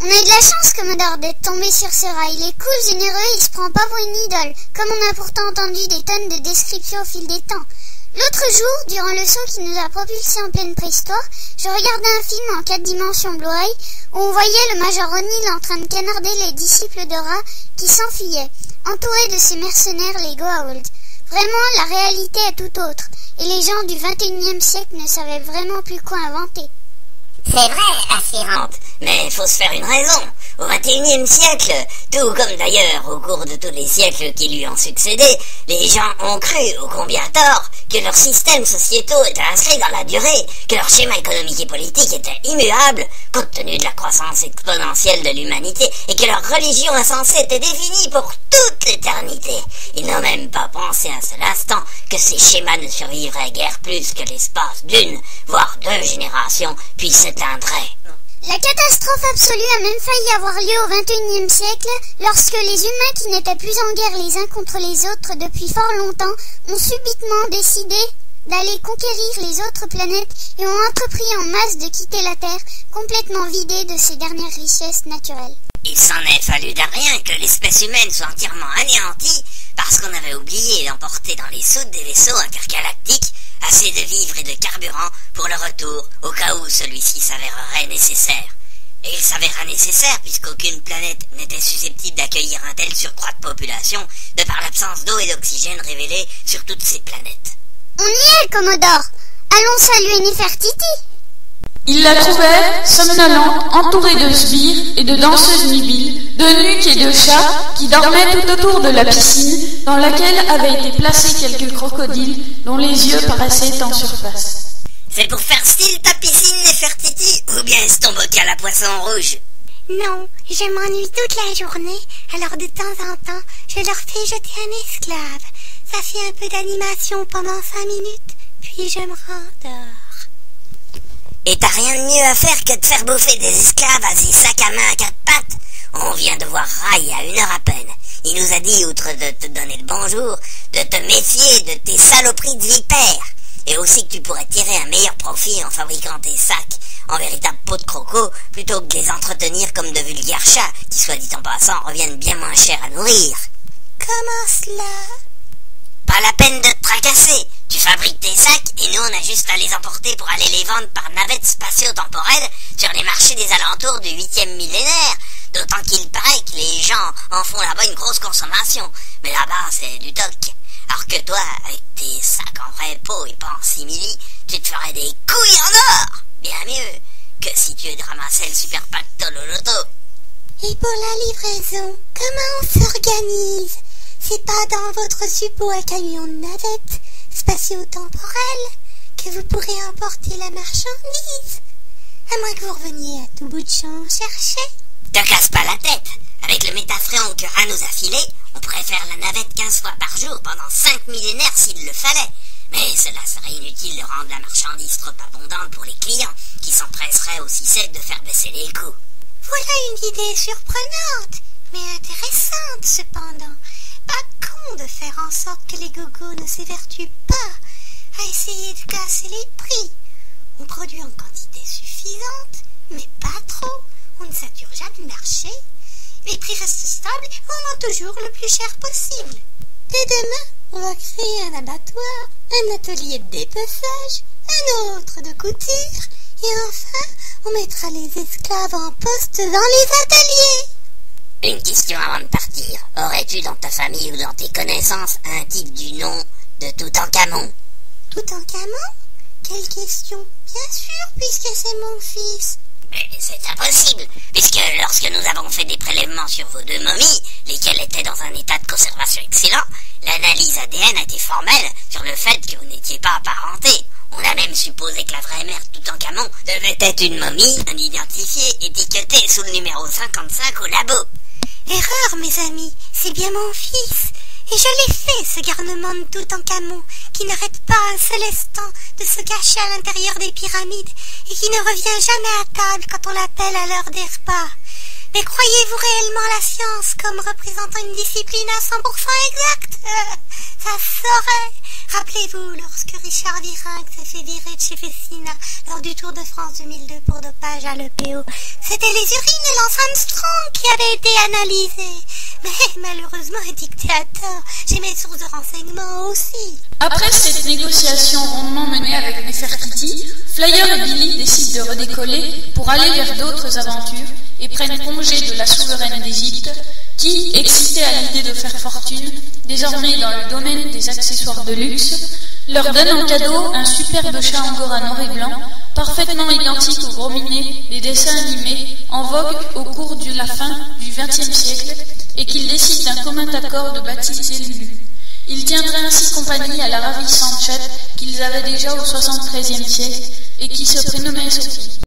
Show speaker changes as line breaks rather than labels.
On a eu de la chance, Commodore, d'être tombé sur ce rat. Il est cool, généreux, il se prend pas pour une idole, comme on a pourtant entendu des tonnes de descriptions au fil des temps. L'autre jour, durant le saut qui nous a propulsés en pleine préhistoire, je regardais un film en 4 dimensions Blu-ray où on voyait le Major O'Neill en train de canarder les disciples de rats qui s'enfuyaient, entourés de ces mercenaires les Goa'uld. Vraiment, la réalité est tout autre, et les gens du 21e siècle ne savaient vraiment plus quoi inventer.
C'est vrai, aspirante, mais faut se faire une raison. Au 21e siècle, tout comme d'ailleurs au cours de tous les siècles qui lui ont succédé, les gens ont cru, ô combien tort, que leurs systèmes sociétaux étaient inscrits dans la durée, que leur schéma économique et politique était immuable, compte tenu de la croissance exponentielle de l'humanité, et que leur religion insensée était définie pour toute l'éternité. Ils n'ont même pas pensé un seul instant que ces schémas ne survivraient guère plus que l'espace d'une, voire 2 générations, puis s'éteindraient.
La catastrophe absolue a même failli avoir lieu au 21e siècle, lorsque les humains qui n'étaient plus en guerre les uns contre les autres depuis fort longtemps ont subitement décidé d'aller conquérir les autres planètes et ont entrepris en masse de quitter la Terre, complètement vidée de ses dernières richesses naturelles.
Il s'en est fallu d'un rien que l'espèce humaine soit entièrement anéantie parce qu'on avait oublié d'emporter dans les soutes des vaisseaux intergalactiques assez de vivres et de carburant pour le retour, au cas où celui-ci s'avérerait nécessaire. Et il s'avéra nécessaire puisqu'aucune planète n'était susceptible d'accueillir un tel surcroît de population de par l'absence d'eau et d'oxygène révélée sur toutes ces planètes.
On y est, Commodore. Allons saluer Néfertiti.
Il la trouvait somnolente, entourée de sbires et de danseuses nubiles, de nuques et de chats qui dormaient tout autour de la piscine dans laquelle avaient été placés quelques crocodiles dont les yeux paraissaient en surface.
C'est pour faire style ta piscine, Néfertiti, ou bien est-ce ton bocal à poisson rouge?
Non, je m'ennuie toute la journée, alors de temps en temps, je leur fais jeter un esclave. Ça fait un peu d'animation pendant 5 minutes, puis je me rendors.
Et t'as rien de mieux à faire que de faire bouffer des esclaves à des sacs à main à 4 pattes? On vient de voir Rai il y a 1 heure à peine. Il nous a dit, outre de te donner le bonjour, de te méfier de tes saloperies de vipères. Et aussi que tu pourrais tirer un meilleur profit en fabriquant tes sacs en véritable peau de croco, plutôt que de les entretenir comme de vulgaires chats, qui, soit dit en passant, reviennent bien moins cher à nourrir.
Comment cela?
Pas la peine de te tracasser. Tu fabriques tes sacs et nous on a juste à les emporter pour aller les vendre par navette spatio-temporelle sur les marchés des alentours du 8e millénaire. D'autant qu'il paraît que les gens en font là-bas une grosse consommation. Mais là-bas c'est du toc. Alors que toi, avec tes sacs en vraie peau et pas en simili, tu te ferais des couilles en or. Bien mieux que si tu ramasser le super pactole au loto.
Et pour la livraison, comment on s'organise? C'est pas dans votre suppôt à camion de navette spatio-temporelle que vous pourrez emporter la marchandise, à moins que vous reveniez à tout bout de champ chercher.
Te casse pas la tête. Avec le métafréon que Ra nous a filé, on pourrait faire la navette 15 fois par jour pendant 5 millénaires s'il le fallait. Mais cela serait inutile de rendre la marchandise trop abondante pour les clients, qui s'empresseraient aussi sec de faire baisser les coûts.
Voilà une idée surprenante, mais intéressante cependant. Pas con de faire en sorte que les gogos ne s'évertuent pas à essayer de casser les prix. On produit en quantité suffisante, mais pas trop. On ne sature jamais le marché. Les prix restent stables et on vend toujours le plus cher possible. Dès demain, on va créer un abattoir, un atelier de dépeçage, un autre de couture, et enfin, on mettra les esclaves en poste dans les ateliers.
Une question avant de partir. Aurais-tu dans ta famille ou dans tes connaissances un type du nom de Toutankhamon?
Toutankhamon? Quelle question? Bien sûr, puisque c'est mon fils.
Mais c'est impossible, puisque lorsque nous avons fait des prélèvements sur vos 2 momies, lesquelles étaient dans un état de conservation excellent, l'analyse ADN a été formelle sur le fait que vous n'étiez pas apparentés. On a même supposé que la vraie mère Toutankhamon devait être une momie non identifiée, étiquetée sous le numéro 55 au labo.
Erreur, mes amis, c'est bien mon fils. Et je l'ai fait, ce garnement de Toutankhamon, qui n'arrête pas un seul instant de se cacher à l'intérieur des pyramides et qui ne revient jamais à table quand on l'appelle à l'heure des repas. Mais croyez-vous réellement la science comme représentant une discipline à 100% exacte? Ça saurait. Rappelez-vous, lorsque Richard Virenque s'est fait virer de chez Festina lors du Tour de France 2002 pour dopage à l'EPO, c'était les urines et Lance Armstrong qui avaient été analysées. Mais malheureusement, étiqueté à tort, j'ai mes sources de renseignements aussi.
Après cette négociation rondement menée avec Nefertiti, Flyer et Billy décident de redécoller pour aller vers d'autres aventures et prennent congé de la souveraine d'Égypte qui, excitée à l'idée de faire fortune, désormais dans le domaine des accessoires de luxe, leur donne en cadeau un superbe chat angora noir et blanc, parfaitement identique au gros minet des dessins animés en vogue au cours de la fin du XXe siècle et qu'ils décident d'un commun accord de baptiser Lulu. Ils tiendraient ainsi compagnie à la ravissante chatte qu'ils avaient déjà au XIIIe siècle et qui se prénommait Sophie.